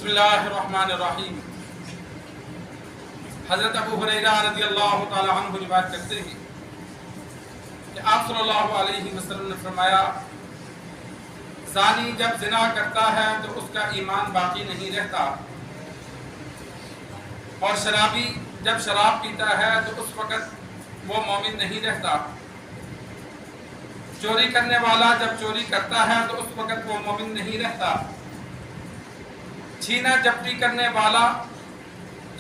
बिस्मिल्लाहिर्रहमानिर्रहीम। हज़रत अबू हुरैरा रज़ियल्लाहु ताला अन्हु रिवायत करते हैं कि आप सल्लल्लाहु अलैहि वसल्लम ने फरमाया, ज़ानी जब ज़िना करता है तो उसका ईमान बाकी नहीं रहता, और शराबी जब शराब पीता है तो उस वक़्त वो मोमिन नहीं रहता। चोरी करने वाला जब चोरी करता है तो उस वक़्त वो मोमिन नहीं रहता। छीना झपटी करने वाला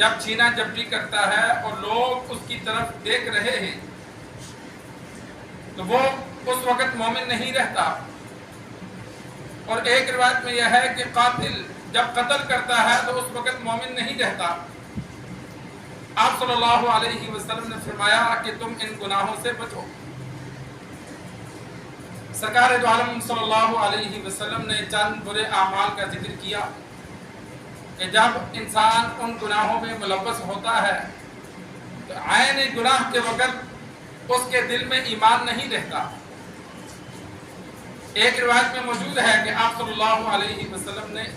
जब छीना झपटी करता है और लोग उसकी तरफ देख रहे हैं तो वो उस वक़्त मोमिन नहीं रहता। और एक रिवायत में यह है कि कातिल जब कत्ल करता है तो उस वक़्त मोमिन नहीं रहता। आप सल्लल्लाहु अलैहि वसल्लम ने फरमाया कि तुम इन गुनाहों से बचो। सरकार दो आलम सल्लल्लाहु अलैहि वसल्लम ने चंद बुरे आमाल का जिक्र किया कि जब इंसान उन गुनाहों में मुलव्वस होता है तो आयन गुनाह के वक़्त उसके दिल में ईमान नहीं रहता। एक रिवायत में मौजूद है कि आप सल्लल्लाहु अलैहि वसल्लम ने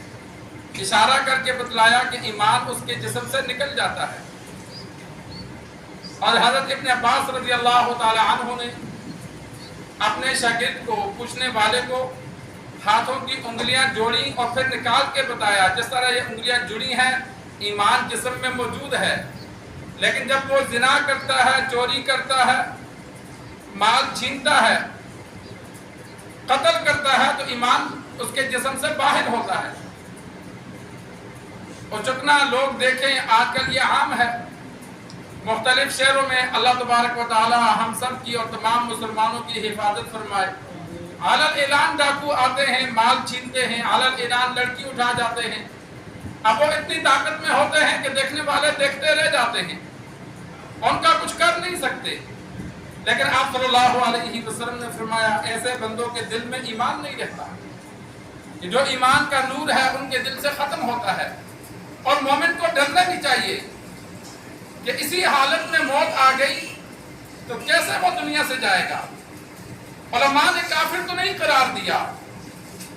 इशारा करके बतलाया कि ईमान उसके जिस्म से निकल जाता है। और हज़रत इब्न अब्बास रज़ियल्लाहु ताला अन्हु ने अपने शागिर्द को, पूछने वाले को, हाथों की उंगलियां जोड़ी और फिर निकाल के बताया, जिस तरह ये उंगलियां जुड़ी हैं ईमान जिस्म में मौजूद है, लेकिन जब वो जिना करता है, चोरी करता है, माल छीनता है, कत्ल करता है तो ईमान उसके जिस्म से बाहर होता है। और जितना लोग देखें, आजकल ये आम है, मुख्तलिफ शहरों में अल्लाह तबारक व तआला हम सब की और तमाम मुसलमानों की हिफाजत फरमाए। आलल ऐलान डाकू आते हैं, माल छीनते हैं, आलल ऐलान लड़की उठा जाते हैं। अब वो इतनी ताकत में होते हैं कि देखने वाले देखते रह जाते हैं, उनका कुछ कर नहीं सकते। लेकिन आप सल्लल्लाहु अलैहि वसल्लम ने फरमाया, ऐसे बंदों के दिल में ईमान नहीं रहता, कि जो ईमान का नूर है उनके दिल से खत्म होता है। और मोमिन को डरना भी चाहिए कि इसी हालत में मौत आ गई तो कैसे वो दुनिया से जाएगा। उलमा ने काफिर तो नहीं करार दिया,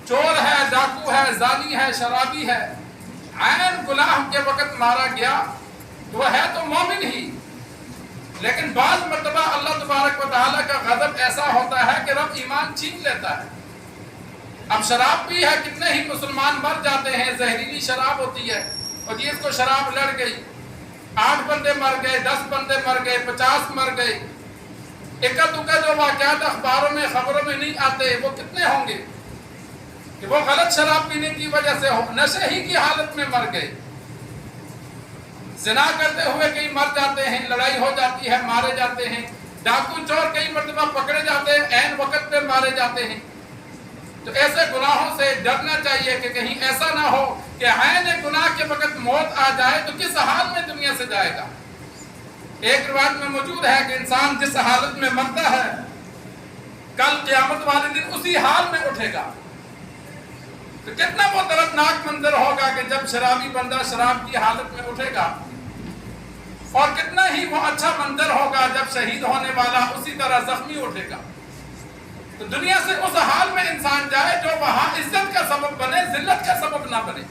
चोर है, डाकू है, जानी है, शराबी है, आयन गुनाह के वक़्त मारा गया तो वह है तो मोमिन ही। लेकिन बाज़ मर्तबा अल्लाह तबारक व तआला का गज़ब ऐसा होता है कि रब ईमान छीन लेता है। अब शराब भी है, कितने ही मुसलमान मर जाते हैं, जहरीली शराब होती है और ये इसको शराब लड़ गई, 8 बंदे मर गए, 10 बंदे मर गए, 50 मर गए। इक्का दुक्का जो वाक़यात अखबारों में, खबरों में नहीं आते, वो कितने होंगे कि वो गलत शराब पीने की वजह से नशे ही की हालत में मर गए। ज़िना करते हुए कई मर जाते हैं, लड़ाई हो जाती है, मारे जाते हैं। डाकू चोर कई मर्तबा पकड़े जाते हैं, ऐन वक़्त पे मारे जाते हैं। तो ऐसे गुनाहों से डरना चाहिए कि कहीं ऐसा ना हो कि ऐन गुनाह के वक़्त मौत आ जाए तो किस हाल में दुनिया से जाएगा। एक रिवायत में मौजूद है कि इंसान जिस हालत में मरता है कल क़यामत वाले दिन उसी हाल में उठेगा। तो कितना वो दर्दनाक मंजर होगा कि जब शराबी बंदा शराब की हालत में उठेगा, और कितना ही वो अच्छा मंजर होगा जब शहीद होने वाला उसी तरह जख्मी उठेगा। तो दुनिया से उस हाल में इंसान जाए जो वहां इज्जत का सबब बने, जिल्लत का सबब ना बने।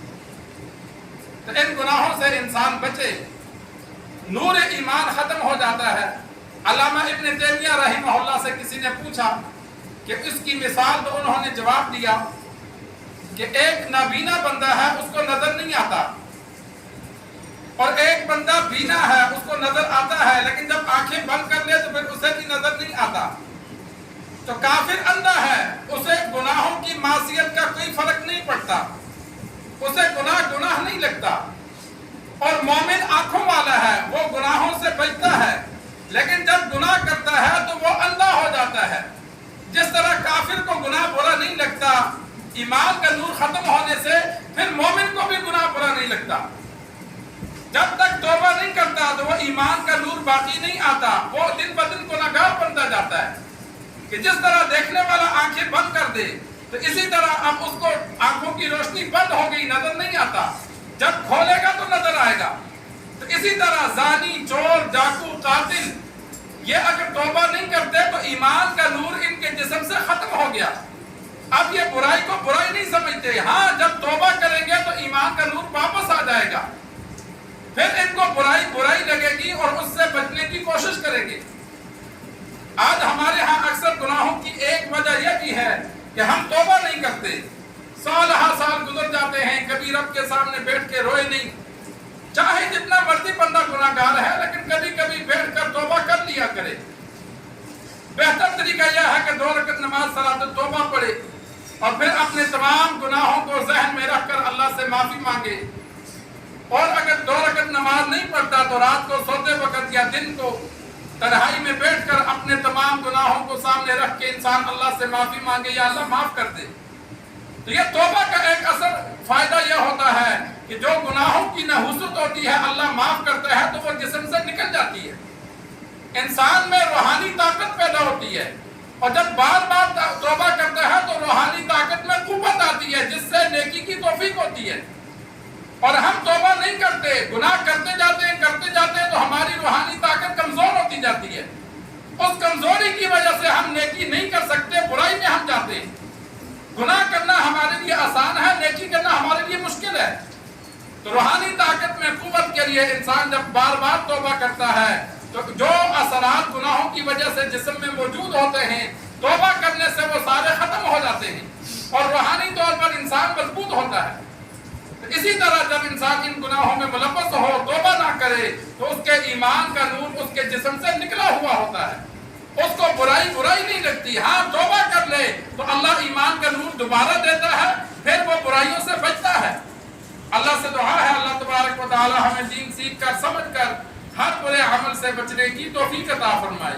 तो इन गुनाहों से इंसान बचे, नूर ईमान खत्म हो जाता है। अल्लामा इब्न तैमिया रहमहुल्लाह से किसी ने पूछा कि इसकी मिसाल, तो उन्होंने जवाब दिया कि एक नाबीना बंदा है, उसको नजर नहीं आता, और एक बंदा बीना है, उसको नजर आता है, लेकिन जब आंखें बंद कर ले तो फिर उसे भी नजर नहीं आता। तो काफिर अंधा है, उसे गुनाहों की मासियत का कोई फर्क नहीं पड़ता, उसे गुनाह नहीं लगता। और मोमिन आंखों वाला है, वो गुनाहों से बचता है, लेकिन जब गुनाह करता है तो वो अंधा हो जाता है। जिस तरह काफिर को गुनाह बुरा नहीं लगता, ईमान का नूर खत्म होने से फिर मोमिन को भी गुनाह बुरा नहीं लगता। जब तक तौबा नहीं करता तो वो ईमान का नूर बाकी नहीं आता, वो दिन ब दिन गुनाहगार बनता जाता है। कि जिस तरह देखने वाला आंखें बंद कर दे, तो इसी तरह अब उसको आंखों की रोशनी बंद हो गई, नजर नहीं आता, जब खोलेगा तो नजर आएगा। तो इसी तरह जानी, चोर, डाकू, कातिल, ये अगर तौबा नहीं करते तो ईमान का नूर इनके जिस्म से खत्म हो गया। अब ये बुराई को बुराई नहीं समझते। हाँ, जब तौबा करेंगे तो ईमान का नूर वापस پھر ان کو برائی لگے گی اور اس سے بچنے کی کوشش کریں گے۔ آج ہمارے ہاں اکثر گناہوں کی ایک وجہ یہ بھی ہے کہ ہم توبہ نہیں کرتے، سال گزر جاتے ہیں، کبھی رب کے سامنے بیٹھ کے روئے نہیں، چاہے جتنا مرضی بندہ گناہگار ہے لیکن کبھی کبھی بیٹھ کر توبہ کر لیا کرے۔ بہتر طریقہ یہ ہے کہ 2 رکعت نماز صلاۃ التوبہ پڑھے اور پھر اپنے تمام گناہوں کو ذہن میں رکھ کر اللہ سے معافی مانگے، اور اگر 2 رکعت نماز نہیں پڑھتا تو رات کو سوتے وقت یا دن کو تنہائی میں بیٹھ کر اپنے تمام گناہوں کو سامنے رکھ کے انسان اللہ سے معافی مانگے، یا اللہ معاف کر دے۔ تو یہ توبہ کا ایک اثر فائدہ یہ ہوتا ہے کہ جو گناہوں کی نحوست ہوتی ہے اللہ معاف کرتا ہے تو وہ جسم سے نکل جاتی ہے، انسان میں روحانی طاقت پیدا ہوتی ہے، اور جب بار بار توبہ کرتا ہے تو روحانی طاقت میں قوت آتی ہے جس سے نیکی کی توفیق ہوتی ہے۔ اور ہم توبہ نہیں کرتے، گناہ کرتے جاتے ہیں تو ہماری روحانی طاقت کمزور ہوتی جاتی ہے، اس کمزوری کی وجہ سے ہم نیکی نہیں کر سکتے، برائی میں ہم جاتے ہیں۔ گناہ کرنا ہمارے لیے آسان ہے، نیکی کرنا ہمارے لیے مشکل ہے۔ تو روحانی طاقت میں قوت کے لیے انسان جب بار بار توبہ کرتا ہے تو جو اثرات گناہوں کی وجہ سے جسم میں موجود ہوتے ہیں توبہ کرنے سے وہ سارے ختم ہو جاتے ہیں اور روحانی طور پر انسان مضبوط ہوتا ہے۔ اسی طرح جب انسان ان گناہوں میں ملوث ہو، توبہ نہ کرے، تو اس کے ایمان کا نور اس کے جسم سے نکلا ہوا ہوتا ہے، اس کو برائی نہیں لگتی۔ ہاں توبہ کر لے تو اللہ ایمان کا نور دوبارہ دیتا ہے، پھر وہ برائیوں سے بچتا ہے۔ اللہ سے دعا ہے اللہ تبارک و تعالی ہمیں دین سیکھ کر سمجھ کر ہر برے عمل سے بچنے کی توفیق عطا فرمائے۔